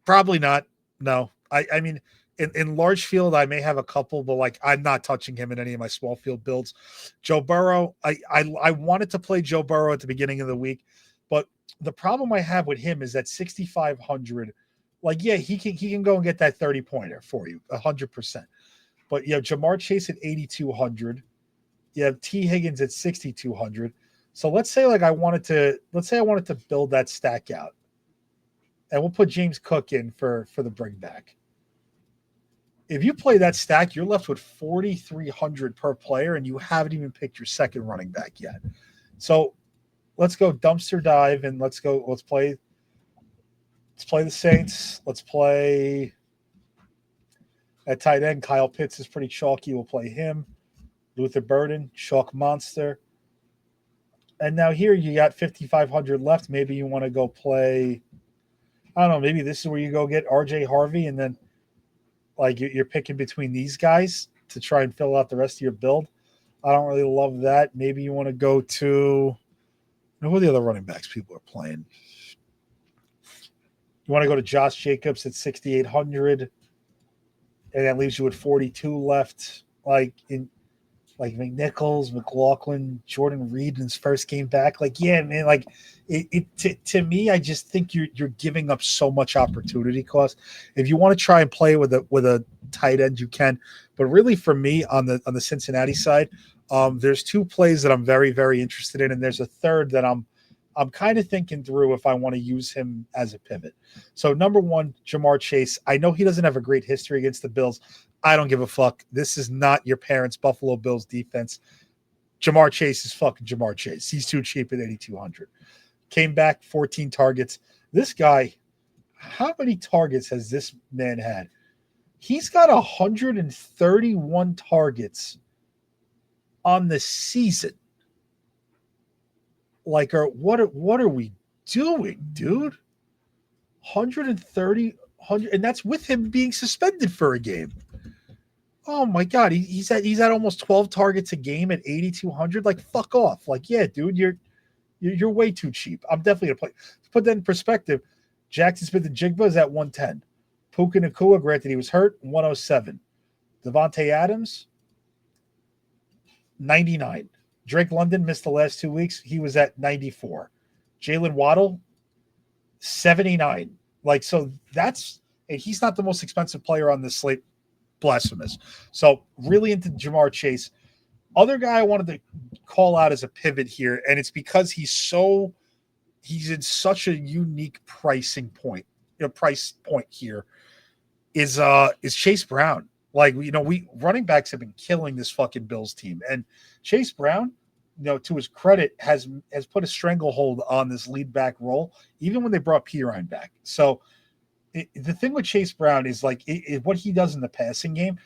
Probably not. No. I mean, in large field, I may have a couple, but I'm not touching him in any of my small field builds. Joe Burrow, I wanted to play Joe Burrow at the beginning of the week, but the problem I have with him is that 6,500, he can go and get that 30-pointer for you, 100%. But you have Jamar Chase at 8,200. You have T. Higgins at 6,200. So let's say I wanted to build that stack out. and we'll put James Cook in for the bring back. If you play that stack, you're left with 4,300 per player, and you haven't even picked your second running back yet. So let's go dumpster dive, and let's play the Saints. Let's play at tight end. Kyle Pitts is pretty chalky. We'll play him. Luther Burden, chalk monster. And now here you got 5,500 left. Maybe you want to go play, I don't know, maybe this is where you go get RJ Harvey, and then like you're picking between these guys to try and fill out the rest of your build. I don't really love that. Maybe you want to go to, who are the other running backs people are playing? You want to go to Josh Jacobs at 6,800, and that leaves you with 42 left. Like McNichols, McLaughlin, Jordan Reed in his first game back. Like, yeah, man, like to me, I just think you're giving up so much opportunity cost. If you want to try and play with a tight end, you can. But really for me on the Cincinnati side, there's two plays that I'm very, very interested in, and there's a third that I'm kind of thinking through if I want to use him as a pivot. So number one, Jamar Chase. I know he doesn't have a great history against the Bills. I don't give a fuck. This is not your parents' Buffalo Bills defense. Jamar Chase is fucking Jamar Chase. He's too cheap at 8,200. Came back, 14 targets. This guy, how many targets has this man had? He's got 131 targets on the season. Like, what are we doing, dude? 130, and that's with him being suspended for a game. Oh my God, he's at almost 12 targets a game at 8,200. Like, fuck off. Like, yeah, dude, you're way too cheap. I'm definitely gonna play. To put that in perspective, Jackson Smith-Njigba is at 110. Puka Nacua, granted he was hurt, 107. Devontae Adams, 99. Drake London missed the last 2 weeks. He was at 94. Jalen Waddle, 79. Like, so that's, and he's not the most expensive player on this slate. Blasphemous. So really into Jamar Chase. Other guy I wanted to call out as a pivot here, and it's because he's in such a unique price point here, is Chase Brown. Like, we running backs have been killing this fucking Bills team, and Chase Brown, to his credit, has put a stranglehold on this lead back role, even when they brought Paydirt back. So the thing with Chase Brown is like what he does in the passing game.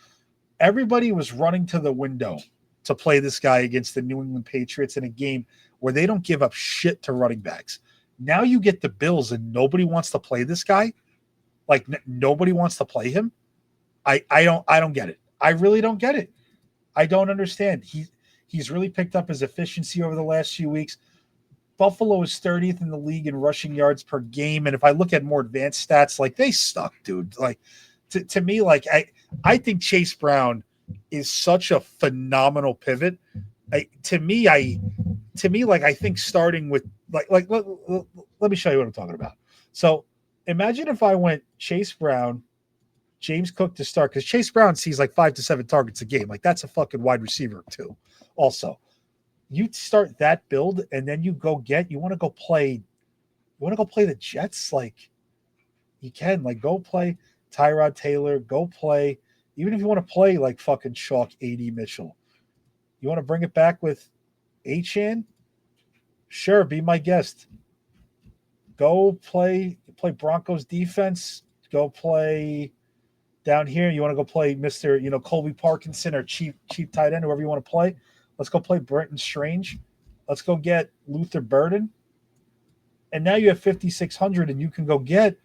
Everybody was running to the window to play this guy against the New England Patriots in a game where they don't give up shit to running backs. Now you get the Bills and nobody wants to play this guy. Like, nobody wants to play him. I don't get it. I really don't get it. I don't understand. He's really picked up his efficiency over the last few weeks. Buffalo is 30th in the league in rushing yards per game. And if I look at more advanced stats, like, they suck, dude. Like, to me, like, I think Chase Brown is such a phenomenal pivot. I think starting with let me show you what I'm talking about. So imagine if I went Chase Brown, James Cook to start, because Chase Brown sees like 5 to 7 targets a game. Like, that's a fucking wide receiver too. Also, you start that build, and then you want to go play the Jets. Like, you can, like, go play Tyrod Taylor, go play, even if you want to play like fucking chalk AD Mitchell, you want to bring it back with Achane? Sure, be my guest. Go play Broncos defense. Go play down here. You want to go play Mr. Colby Parkinson or cheap tight end, whoever you want to play. Let's go play Brenton Strange. Let's go get Luther Burden. And now you have 5,600, and you can go get,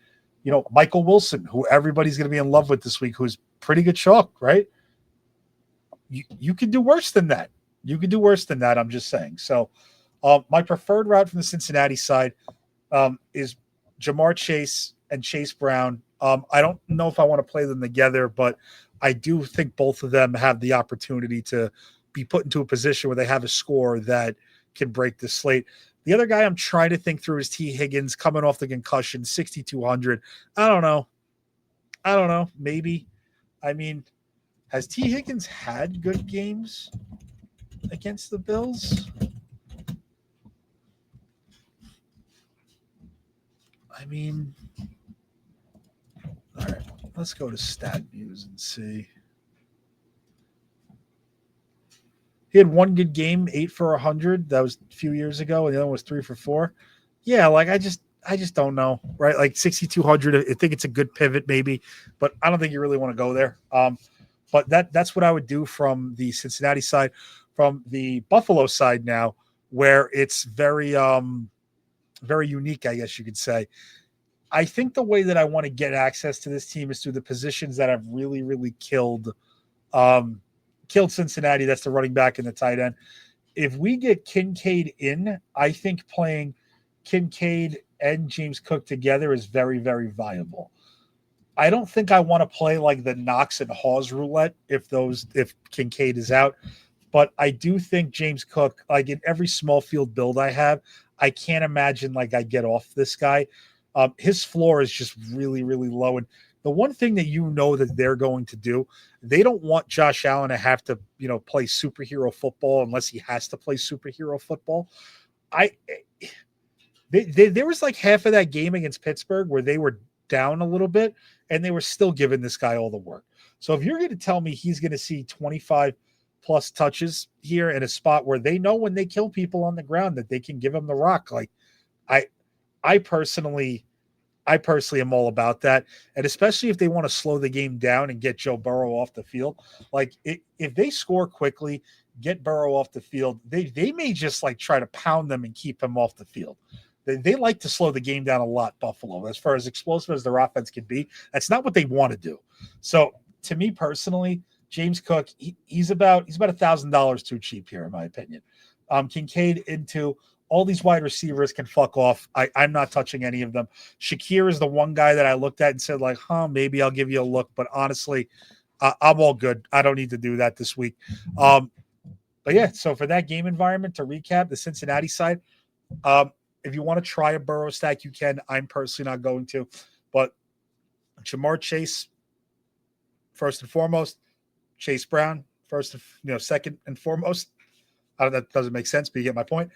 Michael Wilson, who everybody's going to be in love with this week, who's pretty good chalk, right? You can do worse than that. I'm just saying. So my preferred route from the Cincinnati side is Jamar Chase and Chase Brown. I don't know if I want to play them together, but I do think both of them have the opportunity to be put into a position where they have a score that can break the slate. The other guy I'm trying to think through is T. Higgins, coming off the concussion, 6,200. I don't know. Maybe. I mean, has T. Higgins had good games against the Bills? I mean, All right, let's go to Stat News and see. He had one good game, 8 for 100. That was a few years ago, and the other one was 3 for 4. Yeah, like I just don't know, right? Like 6,200. I think it's a good pivot, maybe, but I don't think you really want to go there. But that's what I would do from the Cincinnati side. From the Buffalo side now, where it's very unique, I guess you could say. I think the way that I want to get access to this team is through the positions that have really, really um, killed Cincinnati. That's the running back and the tight end. If we get Kincaid in, I think playing Kincaid and James Cook together is very, very viable. I don't think I want to play like the Knox and Hawes roulette if Kincaid is out. But I do think James Cook, like in every small field build I have, I can't imagine like I get off this guy. His floor is just really, really low. And the one thing that you know that they're going to do, they don't want Josh Allen to have to, play superhero football unless he has to play superhero football. I there was like half of that game against Pittsburgh where they were down a little bit and they were still giving this guy all the work. So if you're going to tell me he's going to see 25 plus touches here in a spot where they know when they kill people on the ground that they can give him the rock, like I I personally am all about that. And especially if they want to slow the game down and get Joe Burrow off the field, like if they score quickly, get Burrow off the field, they may just like try to pound them and keep him off the field. They like to slow the game down a lot, Buffalo, as far as explosive as their offense can be. That's not what they want to do. So to me personally, James Cook, he's about $1,000 too cheap here, in my opinion. Kincaid into all these wide receivers can fuck off. I'm not touching any of them. Shakir is the one guy that I looked at and said, like, maybe I'll give you a look. But honestly, I'm all good. I don't need to do that this week. But yeah, so for that game environment, to recap, the Cincinnati side, if you want to try a Burrow stack, you can. I'm personally not going to. But Jamar Chase, first and foremost. Chase Brown, second and foremost. That doesn't make sense, but you get my point.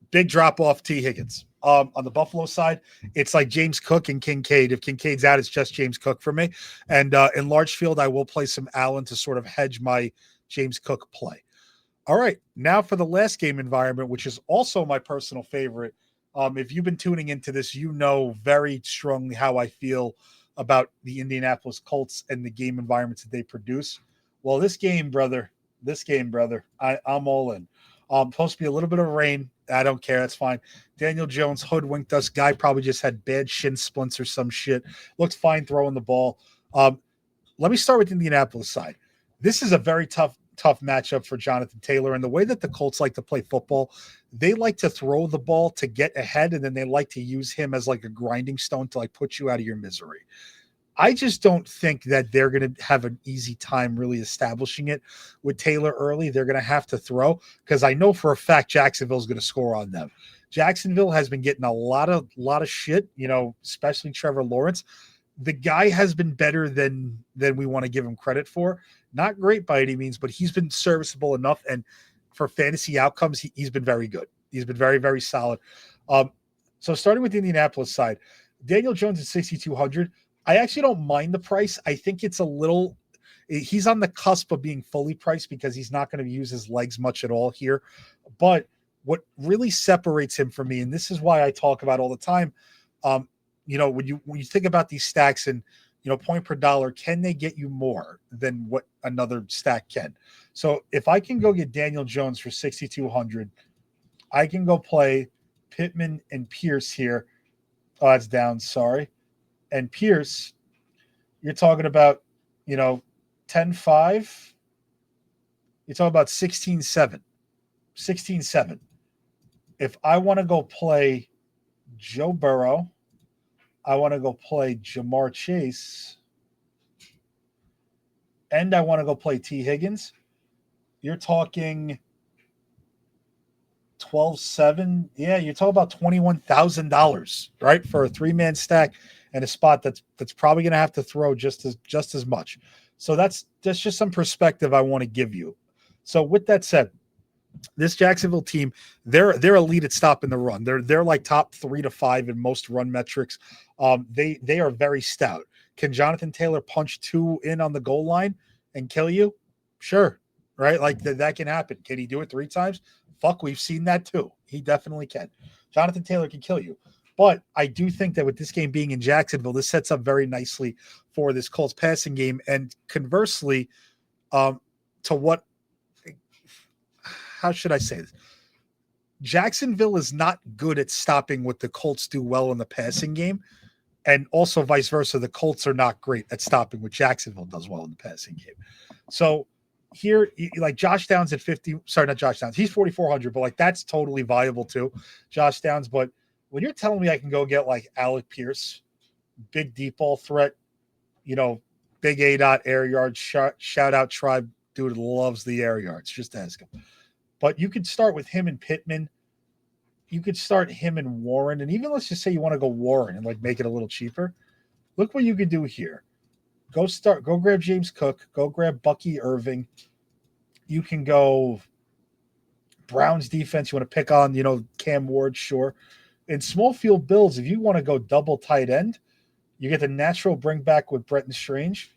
Big drop off T. Higgins. On the Buffalo side, it's like James Cook and Kincaid. If Kincaid's out, it's just James Cook for me. And in large field, I will play some Allen to sort of hedge my James Cook play. All right, now for the last game environment, which is also my personal favorite. If you've been tuning into this, you know very strongly how I feel about the Indianapolis Colts and the game environments that they produce. Well, this game, brother, I'm all in. Supposed to be a little bit of rain. I don't care. That's fine. Daniel Jones hoodwinked us. Guy probably just had bad shin splints or some shit. Looked fine throwing the ball. Let me start with the Indianapolis side. This is a very tough matchup for Jonathan Taylor. And the way that the Colts like to play football, they like to throw the ball to get ahead, and then they like to use him as like a grinding stone to like put you out of your misery. I just don't think that they're going to have an easy time really establishing it with Taylor early. They're going to have to throw because I know for a fact Jacksonville is going to score on them. Jacksonville has been getting a lot of shit, especially Trevor Lawrence. The guy has been better than we want to give him credit for. Not great by any means, but he's been serviceable enough. And for fantasy outcomes, he's been very good. He's been very, very solid. So starting with the Indianapolis side, Daniel Jones at 6,200. I actually don't mind the price. I think it's he's on the cusp of being fully priced because he's not going to use his legs much at all here. But what really separates him from me, and this is why I talk about all the time, when you think about these stacks and, point per dollar, can they get you more than what another stack can? So if I can go get Daniel Jones for 6,200, I can go play Pittman and Pierce here. Oh, that's down. Sorry. And Pierce, you're talking about, 10-5. You're talking about 16-7. 16-7. If I want to go play Joe Burrow, I want to go play Jamar Chase, and I want to go play T. Higgins, you're talking 12-7. Yeah, you're talking about $21,000, right? For a 3-man stack and a spot that's probably going to have to throw just as much. So that's just some perspective I want to give you. So with that said, this Jacksonville team, they're elite at stopping the run. They're like top 3 to 5 in most run metrics. They are very stout. Can Jonathan Taylor punch 2 in on the goal line and kill you? Sure. Right? Like that can happen. Can he do it 3 times? Fuck, we've seen that too. He definitely can. Jonathan Taylor can kill you. But I do think that with this game being in Jacksonville, this sets up very nicely for this Colts passing game. And conversely, to what, how should I say this? Jacksonville is not good at stopping what the Colts do well in the passing game. And also vice versa, the Colts are not great at stopping what Jacksonville does well in the passing game. So here, like Josh Downs at 50, sorry, not Josh Downs, he's 4,400, but like that's totally viable too, Josh Downs. But when you're telling me I can go get like Alec Pierce, big deep ball threat, big A. air yards, shout out Tribe, dude loves the air yards, just ask him. But you could start with him and Pittman. You could start him and Warren. And even let's just say you want to go Warren and like make it a little cheaper. Look what you could do here. Go grab James Cook. Go grab Bucky Irving. You can go Browns defense. You want to pick on, Cam Ward, sure. In small field builds, if you want to go double tight end, you get the natural bring back with Brenton Strange.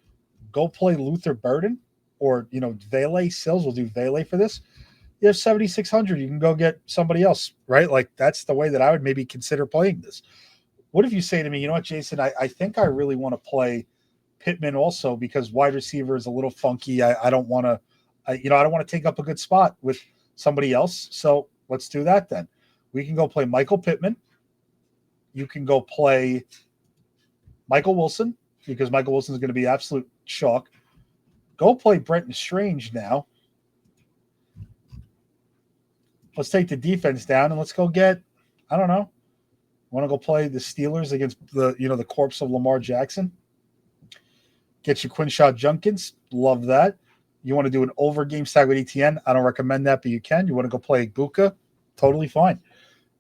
Go play Luther Burden or, Vele Sills. We'll do Vele for this. You have 7,600. You can go get somebody else, right? Like that's the way that I would maybe consider playing this. What if you say to me, you know what, Jason, I think I really want to play Pittman also because wide receiver is a little funky. I don't want to, I don't want to take up a good spot with somebody else. So let's do that then. We can go play Michael Pittman. You can go play Michael Wilson because Michael Wilson is going to be absolute chalk. Go play Brenton Strange now. Let's take the defense down and let's go get, I don't know, want to go play the Steelers against the corpse of Lamar Jackson. Get you Quinshaw Junkins. Love that. You want to do an over game stack with ETN? I don't recommend that, but you can. You want to go play Buka? Totally fine.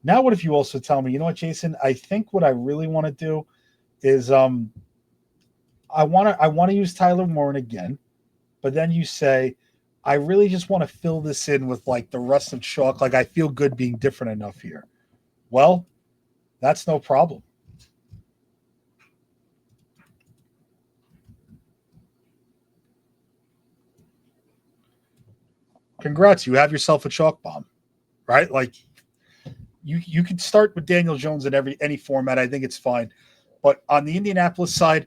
Now, what if you also tell me, you know what, Jason? I think what I really want to do is I want to use Tyler Warren again, but then you say, I really just want to fill this in with like the rest of chalk. Like I feel good being different enough here. Well, that's no problem. Congrats. You have yourself a chalk bomb, right? Like you could start with Daniel Jones in any format. I think it's fine. But on the Indianapolis side,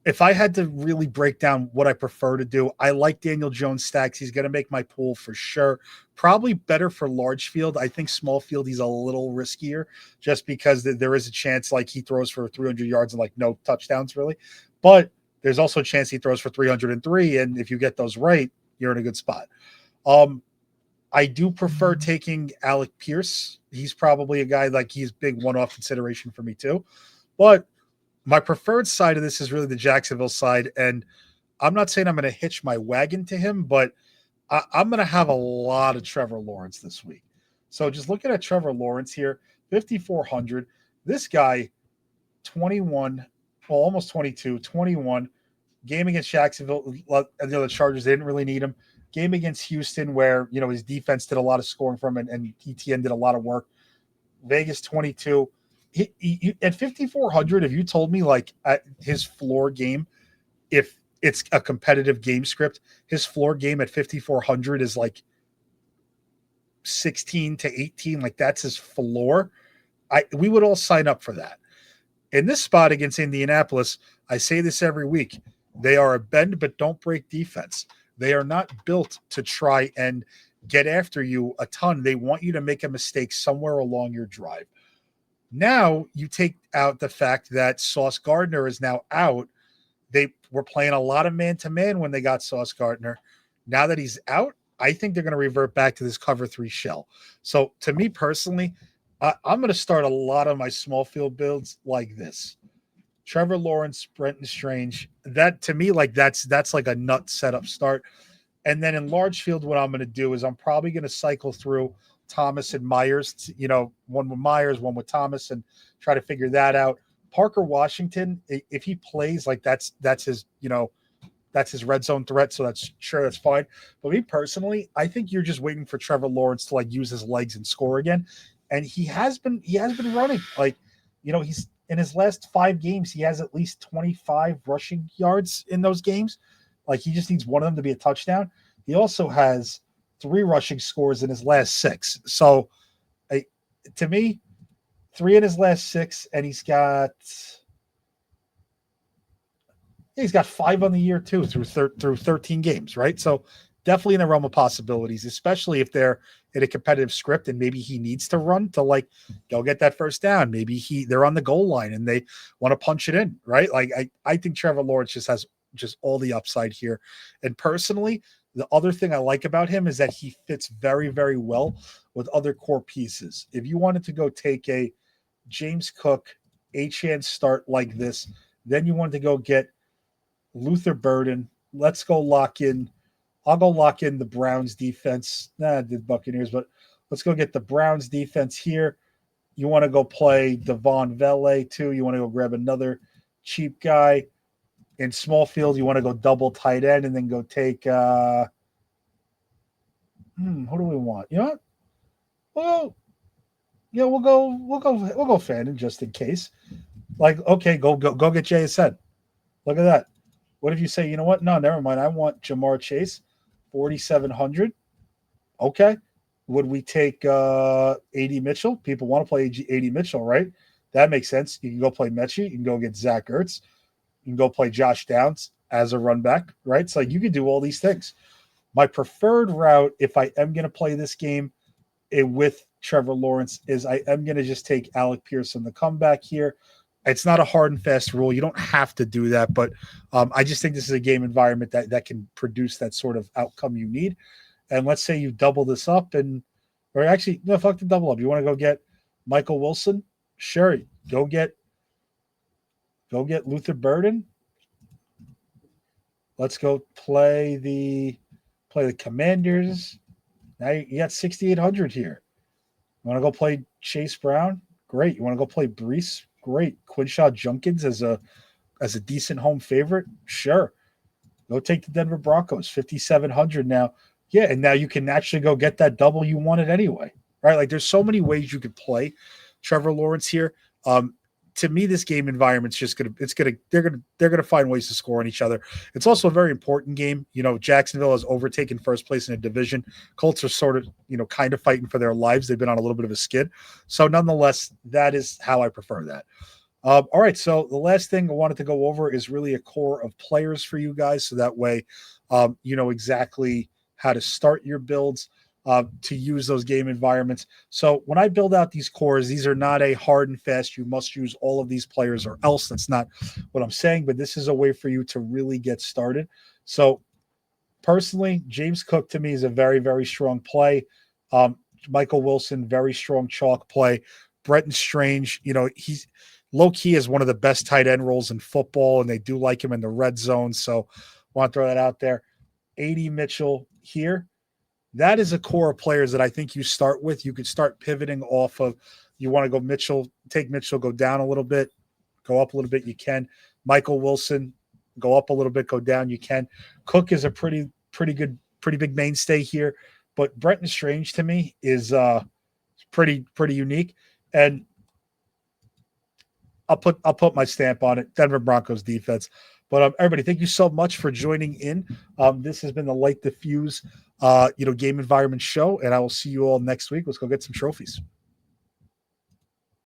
if I had to really break down what I prefer to do, I like Daniel Jones stacks. He's going to make my pool for sure. Probably better for large field. I think small field, he's a little riskier just because there is a chance like he throws for 300 yards and like no touchdowns really. But there's also a chance he throws for 303. And if you get those right, you're in a good spot. I do prefer taking Alec Pierce. He's probably a guy like he's big one-off consideration for me too. But my preferred side of this is really the Jacksonville side. And I'm not saying I'm going to hitch my wagon to him, but I'm going to have a lot of Trevor Lawrence this week. So just looking at Trevor Lawrence here, 5,400. This guy, 21, well, almost 22, 21. Game against Jacksonville, the Chargers, they didn't really need him. Game against Houston where, his defense did a lot of scoring from him and ETN did a lot of work. Vegas, 22. He, at 5,400, if you told me like at his floor game, if it's a competitive game script, his floor game at 5,400 is like 16 to 18, like that's his floor. We would all sign up for that. In this spot against Indianapolis, I say this every week. They are a bend but don't break defense. They are not built to try and get after you a ton. They want you to make a mistake somewhere along your drive. Now you take out the fact that Sauce Gardner is now out. They were playing a lot of man-to-man when they got Sauce Gardner. Now that he's out, I think they're going to revert back to this cover 3 shell. So to me personally, I'm going to start a lot of my small field builds like this. Trevor Lawrence, Brenton Strange. That to me, like that's like a nut setup start. And then in large field, what I'm going to do is I'm probably going to cycle through Thomas and Myers, one with Myers, one with Thomas, and try to figure that out. Parker Washington, if he plays, like that's his, that's his red zone threat. So that's fine. But me personally, I think you're just waiting for Trevor Lawrence to like use his legs and score again. And he has been running like, in his last 5 games, he has at least 25 rushing yards in those games. Like, he just needs one of them to be a touchdown. He also has 3 rushing scores in his last 6. So, to me, 3 in his last 6, and he's got 5 on the year too through 13 games, right? So definitely in the realm of possibilities, especially if they're in a competitive script and maybe he needs to run to like go get that first down. Maybe they're on the goal line and they want to punch it in, right? Like I think Trevor Lawrence just has just all the upside here. And personally, the other thing I like about him is that he fits very, very well with other core pieces. If you wanted to go take a James Cook Achane start like this, then you wanted to go get Luther Burden. Let's go lock in. I'll go lock in the Browns defense. The Buccaneers, but let's go get the Browns defense here. You want to go play Devon Vele too. You want to go grab another cheap guy in small field. You want to go double tight end and then go take. Who do we want? You know what? Well, yeah, we'll go Fannin just in case. Like, okay, go get JSN. Look at that. What if you say, you know what? No, never mind. I want Jamar Chase, 4,700. Okay. Would we take A.D. Mitchell? People want to play A.D. Mitchell, right? That makes sense. You can go play Mechie. You can go get Zach Ertz. You can go play Josh Downs as a run back, right? It's like you can do all these things. My preferred route, if I am going to play this game with Trevor Lawrence, is I am going to just take Alec Pierce on the comeback here. It's not a hard and fast rule. You don't have to do that, but I just think this is a game environment that can produce that sort of outcome you need. And let's say you double this up or actually, no, fuck the double up. You want to go get Michael Wilson? Sure. Go get Luther Burden. Let's go play the Commanders. Now you got 6,800 here. You want to go play Chase Brown? Great. You want to go play Brees? Great. Quinshaw Junkins as a decent home favorite? Sure. Go take the Denver Broncos, 5,700 now. Yeah, and now you can actually go get that double you wanted anyway, right? Like there's so many ways you could play Trevor Lawrence here. To me, this game environment's they're gonna find ways to score on each other. It's also a very important game. You know, Jacksonville has overtaken first place in a division. Colts are sort of, kind of fighting for their lives. They've been on a little bit of a skid. So nonetheless, that is how I prefer that. All right. So the last thing I wanted to go over is really a core of players for you guys. So that way, you know exactly how to start your builds to use those game environments. So when I build out these cores, these are not a hard and fast, you must use all of these players or else. That's not what I'm saying, but this is a way for you to really get started. So personally, James Cook to me is a very, very strong play. Michael Wilson, very strong chalk play. Brenton Strange, he's low-key is one of the best tight end roles in football, and they do like him in the red zone. So I want to throw that out there. A.D. Mitchell here. That is a core of players that I think you start with. You could start pivoting off of, you want to go Mitchell, take Mitchell, go down a little bit, go up a little bit, you can. Michael Wilson, go up a little bit, go down, you can. Cook is a pretty big mainstay here. But Brenton Strange to me is pretty unique. And I'll put my stamp on it. Denver Broncos defense. But everybody, thank you so much for joining in. This has been the Light Diffuse, game environment show, and I will see you all next week. Let's go get some trophies.